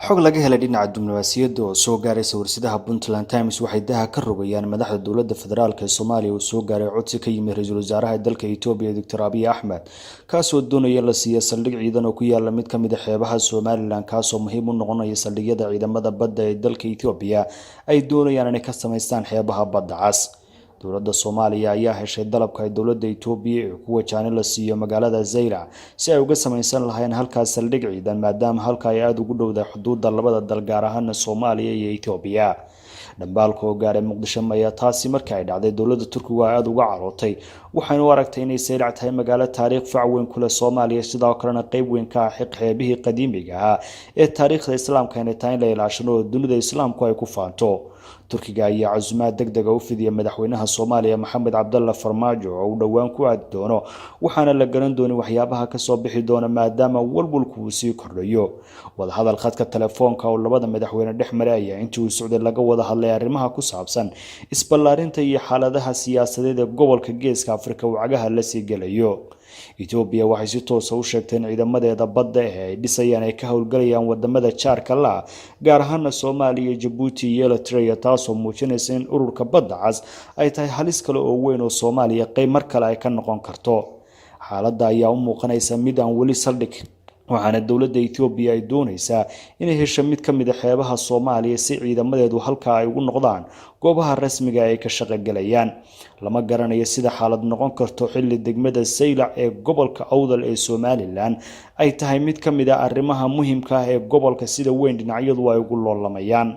xog laga helay dhinaca diblomaasiyadda oo soo gaaraysa warsidaha Puntland Times waxay daha ka rogayaan madaxda dowladda federaalka ee Soomaaliya oo soo gaaray codsi ka yimid ra'iisul wasaaraha dalka Itoobiya Dr. Abiy Ahmed kaasoo doonaya la siiyo saldhig ciidan oo ku yaala mid ka mid ah xeebaha Somaliland kaasoo muhiim u noqonaya saldhigyada ciidamada badda ee dalka Itoobiya ay doonayaan inay ka sameystaan xeebaha badda cas. dowladda Soomaaliya ayaa heshay dalabka ay dowladda Itoobiya ee ku wajahan la siiyo magaalada Zaylac si ay uga sameysan lahayn halkaas saldhig ciidan maadaama halka ay aad ugu dhowdahay xuduudda labada dal gaar ahaan Soomaaliya iyo Itoobiya. dambaalka oo gaaray Muqdisho ayaa taasi markii ay dhacday dowladda Turkiga aad uga carootay waxayna u aragtay inay Zaylac tahay magaalo taariikh fac weyn ku leh Soomaaliya sidoo kalena qayb weyn ka ah xeebihii qadiimiga ah ee taariikhda Islaamka inay tahay in la ilaashado dunida Islaamku ay ku faanto. Turkiga ayaa casuumaad degdeg ah u fidiyay madaxweynaha Soomaaliya Maxamed Cabdulla Farmaajo oo uu dhawaan ku aadi doono waxaana la garan doonay waxyaabaha ka soo bixi doona maadaama walwalku uu sii kordhayo. wadahadal khadka telefoonka oo labada madaxweyne dhex maray ayaa intii uu socday laga wada hadlay arrimaha ku saabsan isballaarinta iyo xaaladaha siyaasadeed ee gobolka Geeska Afrika uu cagaha la sii galayo. Itoobiya waxay si toos ah u sheegtay in ciidamadeeda badda ay dhisayaan ay ka howlgalayaan wadamada jaarka la gaar ahaan Soomaaliya, Djibouti iyo Eritrea taasoo muujinaysa in ururka badda cas ay tahay halis kale oo weyn oo Soomaaliya qayb mar kale ay ka noqon karto. xaaladda ayaa u muuqanaysa mid aan weli saldhig waxaana dowladda Itoobiya ay doonaysaa inay hesho mid ka mid ah xeebaha Soomaaliya si ciidamadeedu halka ay ugu noqdaan goobaha rasmiga ah ay ka shaqagelayaan. lama garanayo sida xaalad noqon karto xilli degmada Zaylac ee gobolka Awdal ee Somaliland ay tahay mid ka mid ah arrimaha muhiimka ah ee gobolka sida weyn dhinacyadu ay ugu loolamayaan.